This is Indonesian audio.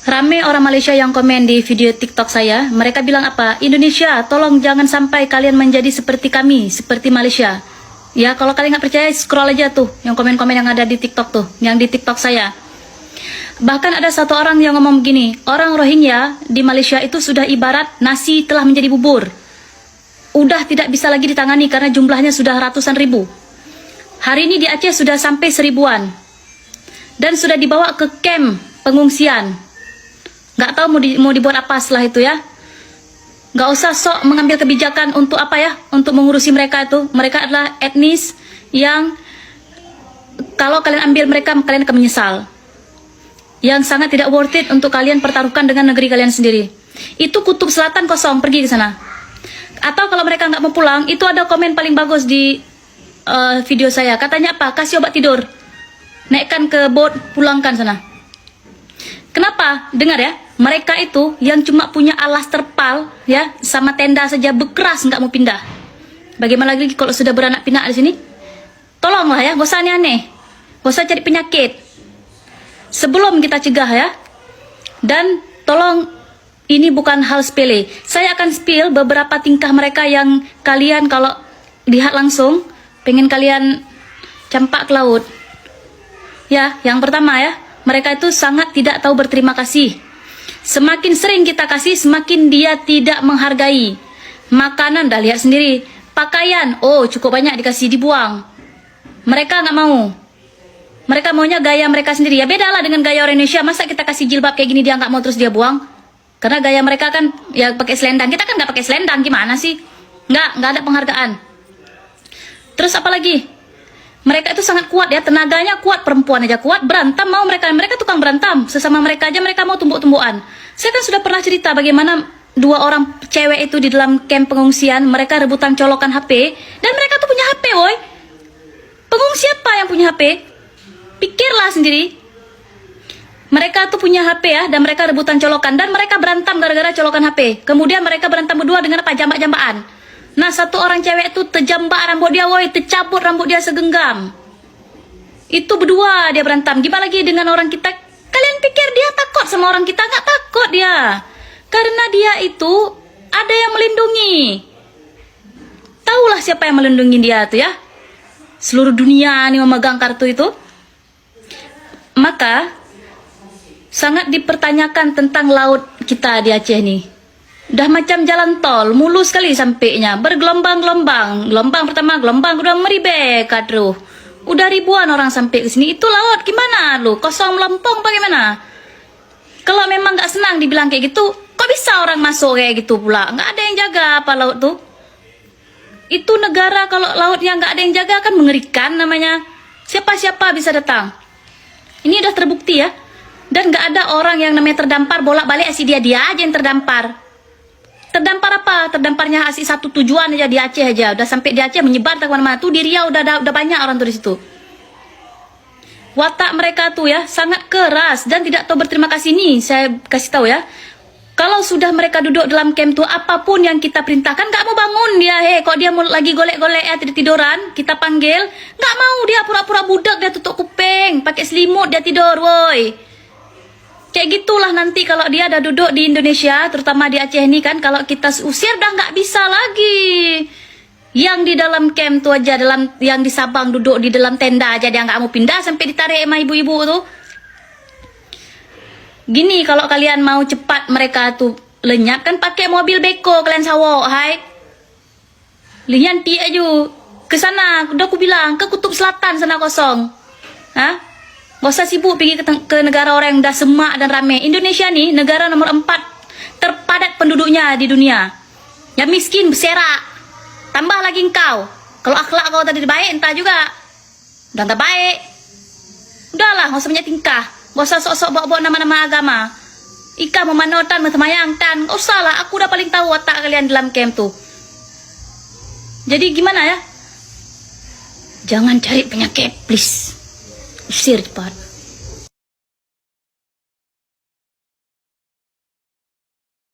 Rame orang Malaysia yang komen di video TikTok saya. Mereka bilang apa? Indonesia, tolong jangan sampai kalian menjadi seperti kami, seperti Malaysia. Ya, kalau kalian nggak percaya, scroll aja tuh yang komen-komen yang ada di TikTok tuh, yang di TikTok saya. Bahkan ada satu orang yang ngomong begini, orang Rohingya di Malaysia itu sudah ibarat nasi telah menjadi bubur. Udah tidak bisa lagi ditangani karena jumlahnya sudah ratusan ribu. Hari ini di Aceh sudah sampai 1000-an. Dan sudah dibawa ke camp pengungsian. Nggak tahu mau dibuat apa setelah itu ya. Nggak usah sok mengambil kebijakan untuk apa ya, untuk mengurusi mereka itu. Mereka adalah etnis yang kalau kalian ambil mereka, kalian akan menyesal. Yang sangat tidak worth it untuk kalian pertaruhkan dengan negeri kalian sendiri. Itu kutub selatan kosong, pergi ke sana. Atau kalau mereka nggak mau pulang, itu ada komen paling bagus di video saya. Katanya apa? Kasih obat tidur. Naikkan ke boat, pulangkan sana. Kenapa? Dengar ya, mereka itu yang cuma punya alas terpal ya, sama tenda saja bekeras nggak mau pindah. Bagaimana lagi kalau sudah beranak pinak di sini? Tolonglah ya, gak usah aneh-aneh, gak usah cari penyakit. Sebelum kita cegah ya, dan tolong ini bukan hal sepele. Saya akan spill beberapa tingkah mereka yang kalian kalau lihat langsung pengen kalian campak ke laut. Ya, yang pertama ya. Mereka itu sangat tidak tahu berterima kasih. Semakin sering kita kasih, semakin dia tidak menghargai. Makanan, dah lihat sendiri. Pakaian, oh cukup banyak dikasih, dibuang. Mereka nggak mau. Mereka maunya gaya mereka sendiri. Ya beda lah dengan gaya orang Indonesia. Masa kita kasih jilbab kayak gini dia nggak mau terus dia buang? Karena gaya mereka kan ya pakai selendang. Kita kan nggak pakai selendang, gimana sih? Nggak ada penghargaan. Terus apa lagi? Mereka itu sangat kuat ya, tenaganya kuat, perempuan aja kuat, berantem mau mereka tukang berantem, sesama mereka aja mereka mau tumbuk-tumbukan. Saya kan sudah pernah cerita bagaimana 2 orang cewek itu di dalam camp pengungsian, mereka rebutan colokan HP, dan mereka tuh punya HP woy. Pengungsi apa yang punya HP? Pikirlah sendiri. Mereka tuh punya HP ya, dan mereka rebutan colokan, dan mereka berantem gara-gara colokan HP. Kemudian mereka berantem berdua dengan apa? Jambak-jambaan. Nah, satu orang cewek itu terjambak rambut dia, woi, tercabut rambut dia segenggam. Itu berdua dia berantem. Gimana lagi dengan orang kita? Kalian pikir dia takut sama orang kita? Nggak takut dia. Karena dia itu ada yang melindungi. Tahulah siapa yang melindungi dia tuh ya. Seluruh dunia nih memegang kartu itu. Maka sangat dipertanyakan tentang laut kita di Aceh nih. Udah macam jalan tol, mulus sekali sampainya, bergelombang-gelombang. Gelombang pertama, gelombang kedua meribek, aduh. Udah ribuan orang sampai ke sini. Itu laut gimana lu? Kosong melompong bagaimana? Kalau memang nggak senang dibilang kayak gitu, kok bisa orang masuk kayak gitu pula? Nggak ada yang jaga apa laut tuh? Itu negara kalau lautnya nggak ada yang jaga kan mengerikan namanya. Siapa-siapa bisa datang. Ini udah terbukti ya. Dan nggak ada orang yang namanya terdampar bolak-balik asli dia aja yang terdampar. Terdampar apa? Terdamparnya asli satu tujuan aja di Aceh aja. Udah sampai di Aceh menyebar ke mana-mana. Tuh di Riau udah banyak orang tuh di situ. Watak mereka tuh ya sangat keras dan tidak tahu berterima kasih nih. Saya kasih tahu ya. Kalau sudah mereka duduk dalam camp tuh, apapun yang kita perintahkan nggak mau bangun dia. Kok dia mau lagi golek-golek ya tiduran, kita panggil nggak mau dia, pura-pura budak, dia tutup kuping, pakai selimut dia tidur, woi. Kayak gitulah nanti kalau dia ada duduk di Indonesia, terutama di Aceh ini kan, kalau kita usir udah nggak bisa lagi. Yang di dalam camp tuh aja, yang di Sabang duduk di dalam tenda aja dia nggak mau pindah sampai ditarik sama ibu-ibu tuh. Gini kalau kalian mau cepat mereka tuh lenyap kan pakai mobil beko kalian sawok, hai. Lian pi aja ke sana, udah aku bilang ke kutub selatan sana kosong. Hah? Gak usah sibuk pergi ke negara orang yang udah semak dan rame. Indonesia nih negara nomor 4 terpadat penduduknya di dunia. Yang miskin berserak. Tambah lagi engkau. Kalau akhlak kau tadi baik entah juga. Udah tak baik. Udahlah gak usah banyak tingkah. Gak usah sok-sok bawa-bawa nama-nama agama. Ika memanotan, metemayangkan. Gak usah lah, aku udah paling tahu watak kalian dalam camp tuh. Jadi gimana ya? Jangan cari penyakit, please. Usir cepat.